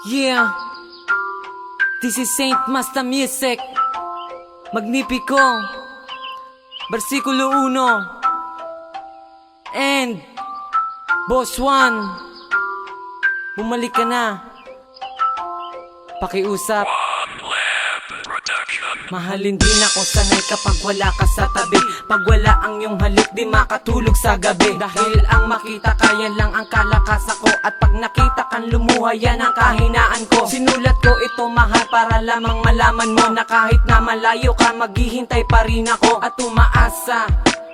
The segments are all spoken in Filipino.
Yeah, this is Saint Master Music. Magnifico, versikulo 1. And Boss Juan, bumalik ka na. Pakiusap. Mahalin din ako sanay kapag wala ka sa tabi. Pag wala ang iyong halik, di makatulog sa gabi. Dahil ang makita kaya lang ang kalakasan ko. At pag nakita kan lumuha, yan ang kahinaan ko. Sinulat ko ito mahal para lamang malaman mo na kahit na malayo ka, maghihintay pa rin ako. At umaasa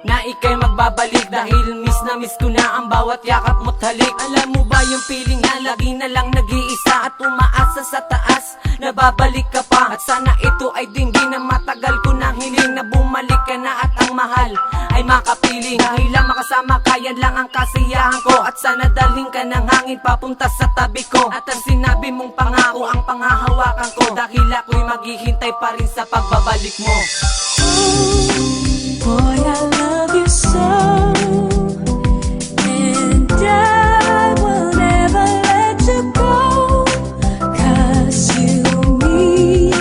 na ika'y magbabalik dahil miss na miss ko na ang bawat yakap mo't halik. Alam mo ba yung feeling na lagi na lang nag-iisa at umaasa sa taas na babalik ka pa. At sana ito ay dinggin na matagal ko nang hiling na bumalik ka na at ang mahal ay makapiling. Dahil lang makasama ka, yan lang ang kasiyahan ko. At sana dalhin ka ng hangin papunta sa tabi ko. At ang sinabi mong pangako ang panghahawakan ko, dahil ako'y maghihintay pa rin sa pagbabalik mo. Boy, I love you so, and I will never let you go, 'cause you mean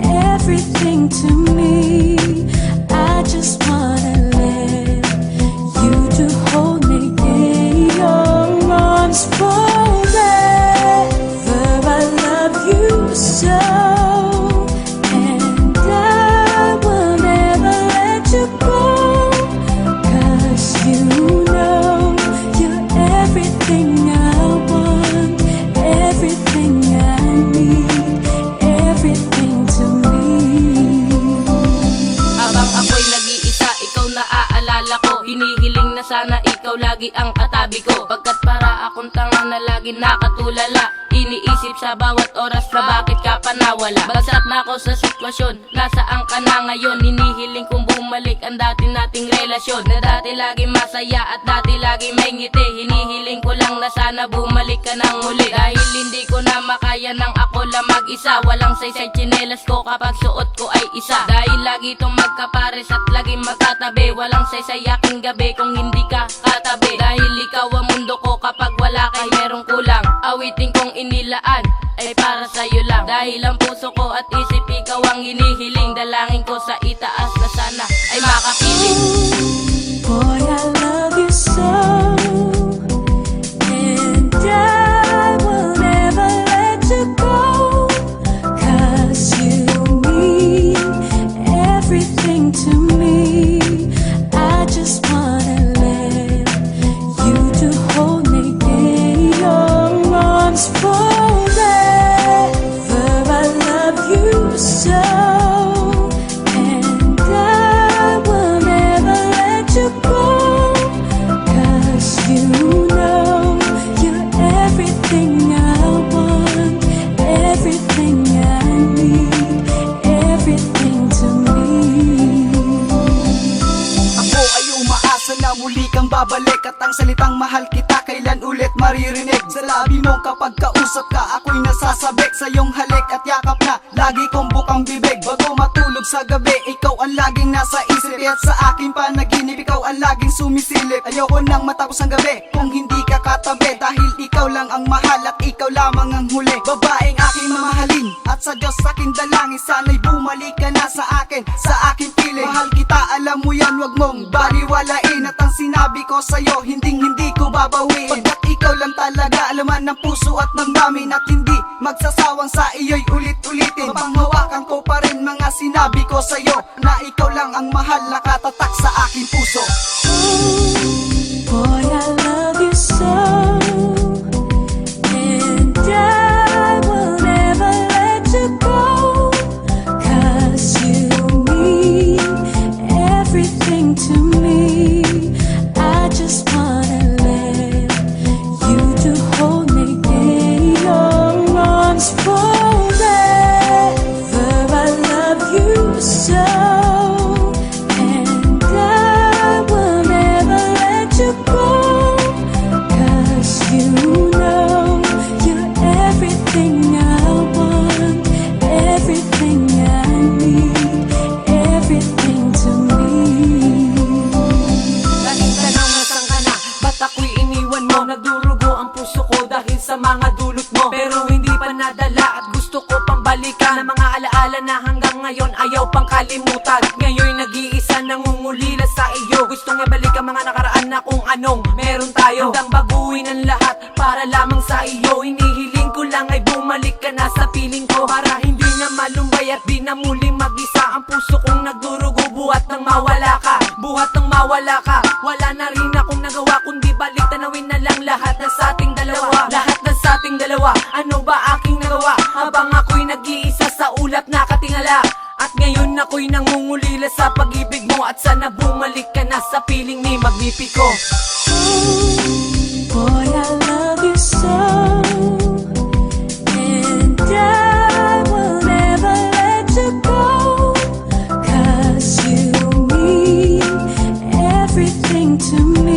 everything to me. I just wanna let you to hold me in your arms forever. I love you so. Hinihiling na sana ikaw lagi ang katabi ko, pagkat para akong tanga na lagi nakatulala. Iniisip sa bawat oras na bakit ka pa nawala. Bagsak na ako sa sitwasyon, nasaan ka na ngayon? Hinihiling kong bumalik ang dati nating relasyon, na dati lagi masaya at dati lagi may ngiti. Hinihiling ko lang na sana bumalik ka ng muli, dahil hindi ko na makaya nang ako lang mag-isa. Walang saysay tsinelas ko kapag suot ko ay isa, dahil lagi itong magkapares at lagi magkatabi. Walang saysay aking gabi kung hindi ka katabi, dahil ikaw ang mundo ko kapag wala kay merong kulang. Awitin kong inilaan ay para sa'yo lang, dahil ang puso ko at isip ikaw ang hinihiling. Dalangin ko sa itaas na sana ay makapiling. Boy, I love you so, and I will never let you go, 'cause you mean everything to me. I just wanna let you to hold me in your arms forever. I love you so, and I will never let you go, 'cause you know you're everything I want, everything I need, everything to me. Ako ay umaasa na muli kang babalik, at ang salitang mahal kita kailan ulit maririnig sa labi mo kapag kausap ka. Ako'y nasasabik sa iyong halik at yakap na lagi kong bukang bibig. Bago matulog sa gabi, ikaw ang laging nasa isip, at sa aking panaginip ikaw ang laging sumisilip. Ayoko nang matapos ang gabi kung hindi ka katabi, dahil ikaw lang ang mahal at ikaw lamang ang huli. Babaeng aking mamahalin, at sa Diyos aking dalangin, sana'y bumalik ka na sa akin, sa aking piling. Mahal kita, alam mo yan, wag mong baliwalain, at ang sinabi ko sa'yo, hindi ko babawiin. Pagkat ikaw lang talaga alaman ng puso at ng damdamin, at hindi magsasawang sa iyo'y ulit-ulitin. Panghawakan ko pa rin mga sinabi ko sa'yo, na ikaw lang ang mahal, nakatatak sa aking puso. Boy, I love you so, and I will never let you go, 'cause you mean everything to me. I just wanna let you to hold me in your arms forever. I love you so, and I will gustong ibalik ang mga nakaraan na kung anong meron tayo. Handang baguhin ang lahat para lamang sa iyo. Inihiling ko lang ay bumalik ka na sa piling ko, para hindi na malumbay at di na muling mag-isa ang puso kong nagdurugo. Buhat nang mawala ka, buhat nang mawala ka. Wala na rin akong nagawa kundi balik tanawin na lang lahat na sa ating dalawa. Lahat na sa ating dalawa, ano ba aking nagawa? Habang ako'y nag-iisa sa ulap nakatingala. At ngayon ako'y nangungulila sa pag-ibig mo. At sana bumalik ka na sa piling ni Magnifico. Boy, I love you so, and I will never let you go, 'cause you mean everything to me.